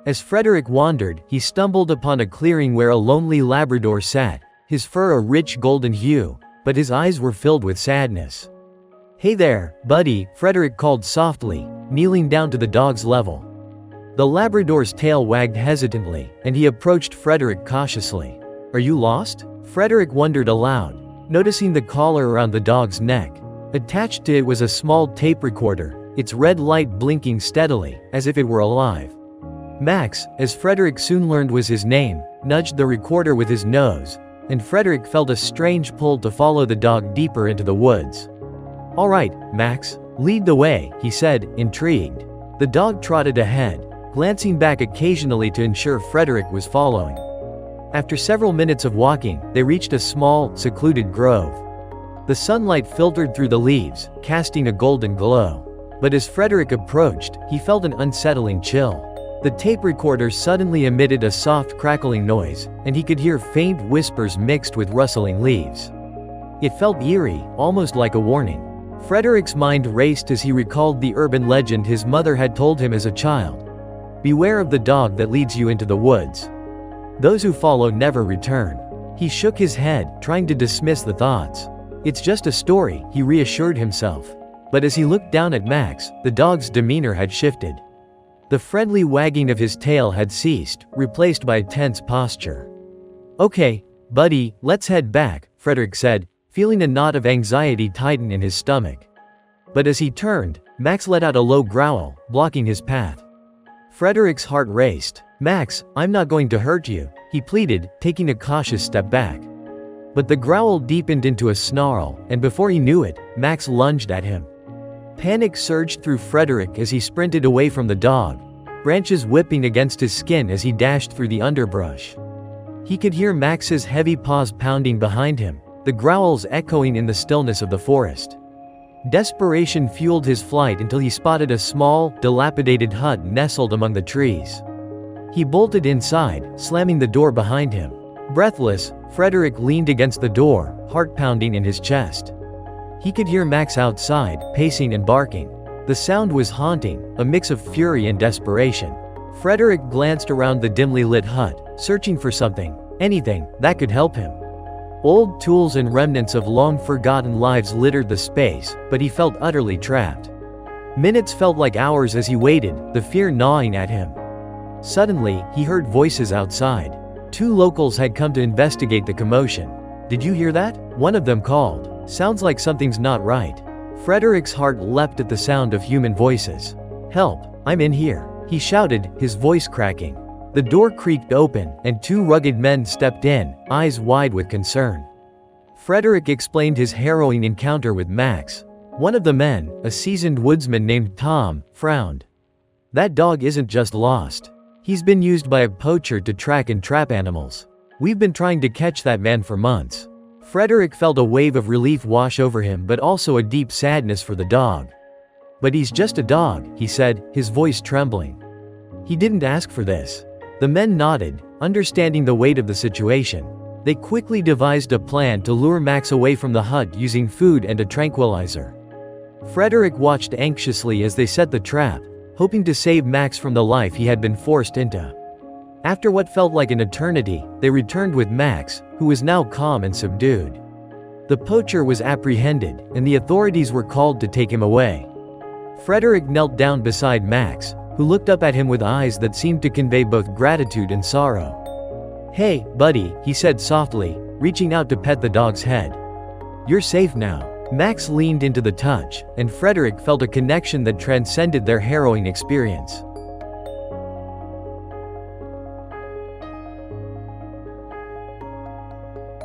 As Frederick wandered, he stumbled upon a clearing where a lonely Labrador sat, his fur a rich golden hue, but his eyes were filled with sadness. "Hey there, buddy," Frederick called softly, kneeling down to the dog's level. The Labrador's tail wagged hesitantly, and he approached Frederick cautiously. "Are you lost?" Frederick wondered aloud, noticing the collar around the dog's neck. Attached to it was a small tape recorder, its red light blinking steadily, as if it were alive. Max, as Frederick soon learned was his name, nudged the recorder with his nose, and Frederick felt a strange pull to follow the dog deeper into the woods. "All right, Max, lead the way," he said, intrigued. The dog trotted ahead, glancing back occasionally to ensure Frederick was following. After several minutes of walking, they reached a small, secluded grove. The sunlight filtered through the leaves, casting a golden glow. But as Frederick approached, he felt an unsettling chill. The tape recorder suddenly emitted a soft crackling noise, and he could hear faint whispers mixed with rustling leaves. It felt eerie, almost like a warning. Frederick's mind raced as he recalled the urban legend his mother had told him as a child. "Beware of the dog that leads you into the woods. Those who follow never return." He shook his head, trying to dismiss the thoughts. "It's just a story," he reassured himself. But as he looked down at Max, the dog's demeanor had shifted. The friendly wagging of his tail had ceased, replaced by a tense posture. "Okay, buddy, let's head back," Frederick said, feeling a knot of anxiety tighten in his stomach. But as he turned, Max let out a low growl, blocking his path. Frederick's heart raced. "Max, I'm not going to hurt you," he pleaded, taking a cautious step back. But the growl deepened into a snarl, and before he knew it, Max lunged at him. Panic surged through Frederick as he sprinted away from the dog, branches whipping against his skin as he dashed through the underbrush. He could hear Max's heavy paws pounding behind him, the growls echoing in the stillness of the forest. Desperation fueled his flight until he spotted a small, dilapidated hut nestled among the trees. He bolted inside, slamming the door behind him. Breathless, Frederick leaned against the door, heart pounding in his chest. He could hear Max outside, pacing and barking. The sound was haunting, a mix of fury and desperation. Frederick glanced around the dimly lit hut, searching for something, anything, that could help him. Old tools and remnants of long-forgotten lives littered the space, but he felt utterly trapped. Minutes felt like hours as he waited, the fear gnawing at him. Suddenly, he heard voices outside. 2 locals had come to investigate the commotion. "Did you hear that?" one of them called. "Sounds like something's not right." Frederick's heart leapt at the sound of human voices. "Help, I'm in here," he shouted, his voice cracking. The door creaked open, and 2 rugged men stepped in, eyes wide with concern. Frederick explained his harrowing encounter with Max. One of the men, a seasoned woodsman named Tom, frowned. "That dog isn't just lost. He's been used by a poacher to track and trap animals. We've been trying to catch that man for months." Frederick felt a wave of relief wash over him, but also a deep sadness for the dog. "But he's just a dog," he said, his voice trembling. "He didn't ask for this." The men nodded, understanding the weight of the situation. They quickly devised a plan to lure Max away from the hut using food and a tranquilizer. Frederick watched anxiously as they set the trap, hoping to save Max from the life he had been forced into. After what felt like an eternity, they returned with Max, who was now calm and subdued. The poacher was apprehended, and the authorities were called to take him away. Frederick knelt down beside Max, who looked up at him with eyes that seemed to convey both gratitude and sorrow. "Hey, buddy," he said softly, reaching out to pet the dog's head. "You're safe now." Max leaned into the touch, and Frederick felt a connection that transcended their harrowing experience.